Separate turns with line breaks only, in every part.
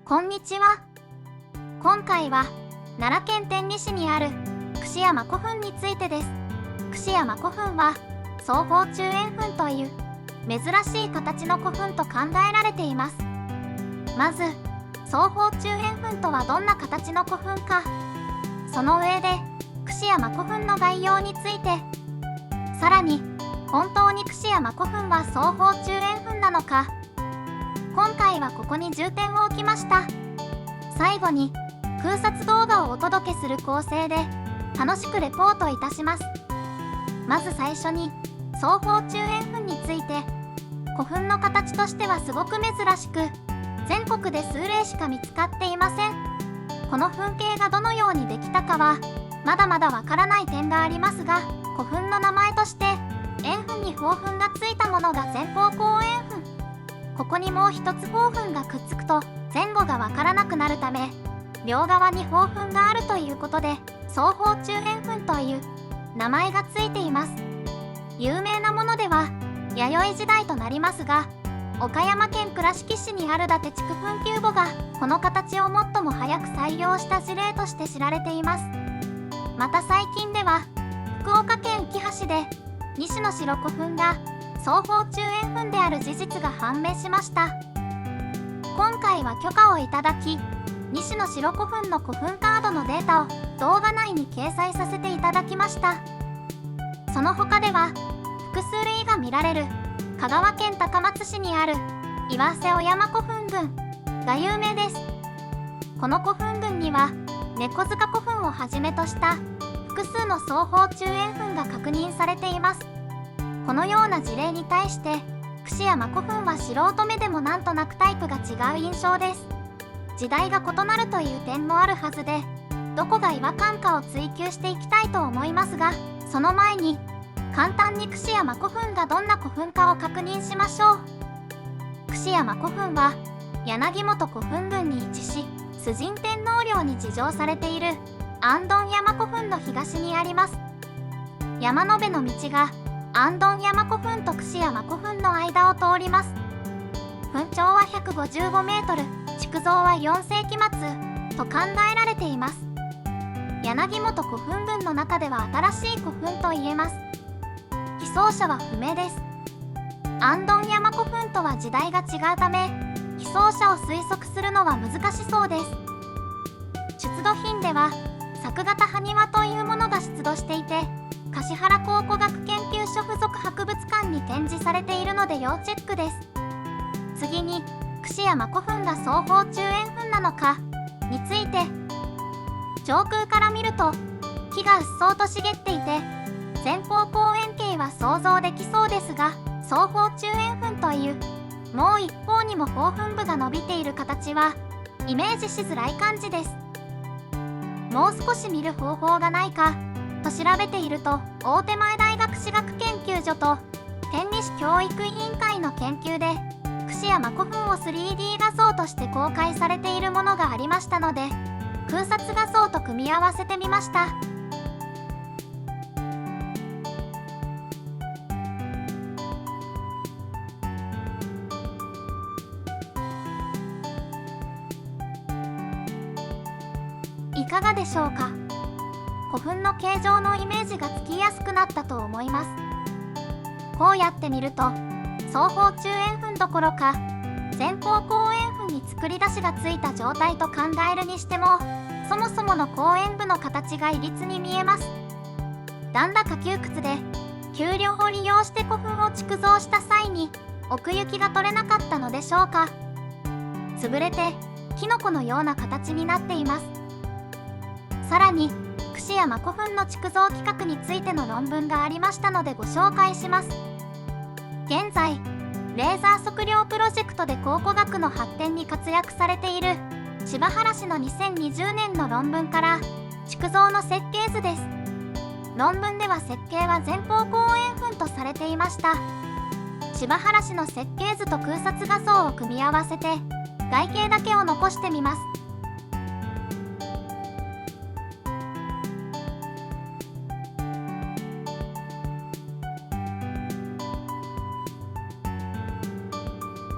こんにちは。今回は奈良県天理市にある櫛山古墳についてです。櫛山古墳は双方中円墳という珍しい形の古墳と考えられています。まず双方中円墳とはどんな形の古墳か、その上で櫛山古墳の概要について、さらに本当に櫛山古墳は双方中円墳なのか、今回はここに重点を置きました。最後に空撮動画をお届けする構成で楽しくレポートいたします。まず最初に双方中円墳について、古墳の形としてはすごく珍しく、全国で数例しか見つかっていません。この墳形がどのようにできたかはまだまだわからない点がありますが、古墳の名前として円墳に方墳がついたものが前方後円墳、ここにもう一つ方墳がくっつくと前後がわからなくなるため、両側に方墳があるということで双方中円墳という名前がついています。有名なものでは弥生時代となりますが、岡山県倉敷市にある伊達地区墳丘墓がこの形を最も早く採用した事例として知られています。また最近では福岡県浮橋で西の城古墳が双方中円墳である事実が判明しました。今回は許可をいただき、西の城古墳の古墳カードのデータを動画内に掲載させていただきました。その他では複数類が見られる香川県高松市にある岩瀬尾山古墳群が有名です。この古墳群には猫塚古墳をはじめとした複数の双方中円墳が確認されています。このような事例に対して櫛山古墳は素人目でもなんとなくタイプが違う印象です。時代が異なるという点もあるはずで、どこが違和感かを追求していきたいと思いますが、その前に簡単に櫛山古墳がどんな古墳かを確認しましょう。櫛山古墳は柳本古墳群に位置し、崇神天皇陵に置上されている安曇山古墳の東にあります。山辺の道が安曇山古墳と櫛山古墳の間を通ります。墳長は155メートル、築造は4世紀末と考えられています。柳本古墳群の中では新しい古墳といえます。被葬者は不明です。安曇山古墳とは時代が違うため、被葬者を推測するのは難しそうです。出土品では作型埴輪というものが出土していて、橿原考古学研究所附属博物館に展示されているので要チェックです。次に櫛山古墳が双方中円墳なのかについて、上空から見ると木がうっそうと茂っていて、前方後円形は想像できそうですが、双方中円墳というもう一方にも方墳部が伸びている形はイメージしづらい感じです。もう少し見る方法がないかと調べていると、大手前大学史学研究所と天理市教育委員会の研究で櫛山古墳を 3D 画像として公開されているものがありましたので、空撮画像と組み合わせてみました。いかがでしょうか。古墳の形状のイメージがつきやすくなったと思います。こうやって見ると双方中円墳どころか前方後円墳に作り出しがついた状態と考えるにしても、そもそもの後円部の形がいびつに見えます。なんだか窮屈で、丘陵を利用して古墳を築造した際に奥行きが取れなかったのでしょうか。潰れてキノコのような形になっています。さらに櫛山古墳の築造規格についての論文がありましたのでご紹介します。現在レーザー測量プロジェクトで考古学の発展に活躍されている柴原氏の2020年の論文から築造の設計図です。論文では設計は前方後円墳とされていました。柴原氏の設計図と空撮画像を組み合わせて外形だけを残してみます。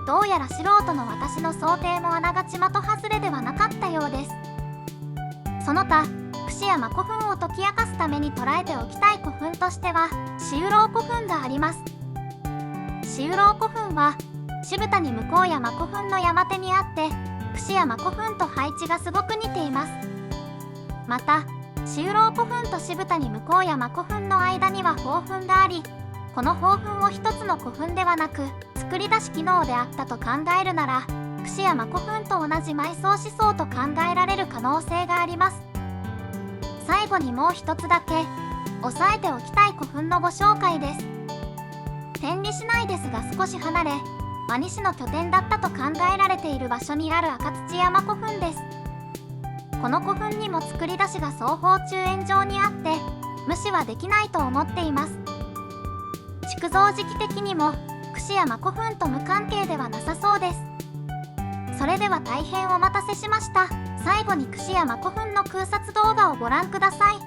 どうやら素人の私の想定もあながち的外れではなかったようです。その他櫛や真古墳を解き明かすために捉えておきたい古墳としては四雨楼古墳があります。四雨楼古墳は渋谷向こう山古墳の山手にあって櫛や真古墳と配置がすごく似ています。また四雨楼古墳と渋谷向こう山古墳の間には宝墳があり、この宝墳を一つの古墳ではなく作り出し機能であったと考えるなら櫛や真古墳と同じ埋葬思想と考えられる可能性があります。最後にもう一つだけ押さえておきたい古墳のご紹介です。天理市内ですが少し離れ真西の拠点だったと考えられている場所にある赤土山古墳です。この古墳にも作り出しが双方中円状にあって無視はできないと思っています。築造時期的にも櫛や真古墳と無関係ではなさそうです。それでは大変お待たせしました。最後に櫛や真古墳の空撮動画をご覧ください。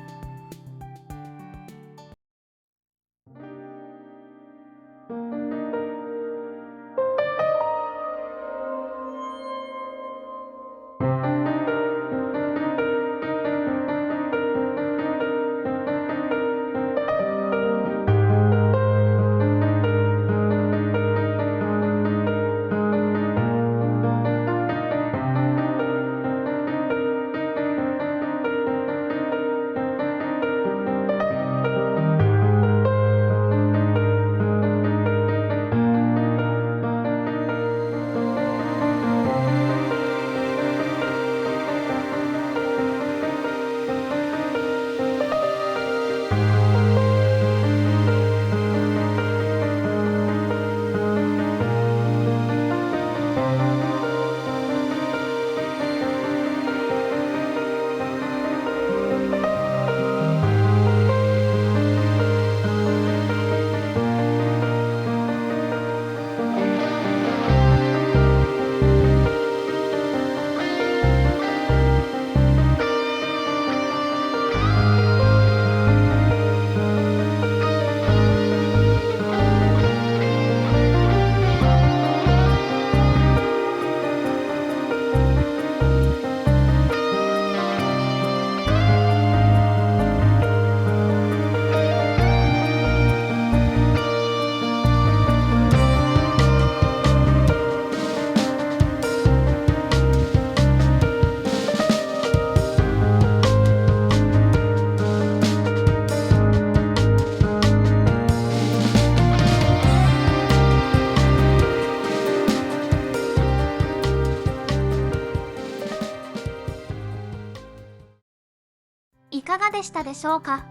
いかがでしたでしょうか。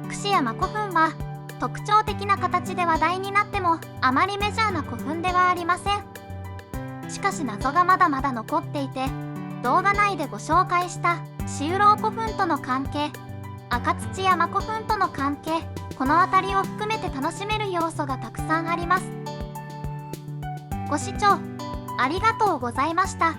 櫛や真古墳は特徴的な形で話題になってもあまりメジャーな古墳ではありません。しかし謎がまだまだ残っていて、動画内でご紹介した四雨楼古墳との関係、赤土山古墳との関係、この辺りを含めて楽しめる要素がたくさんあります。ご視聴ありがとうございました。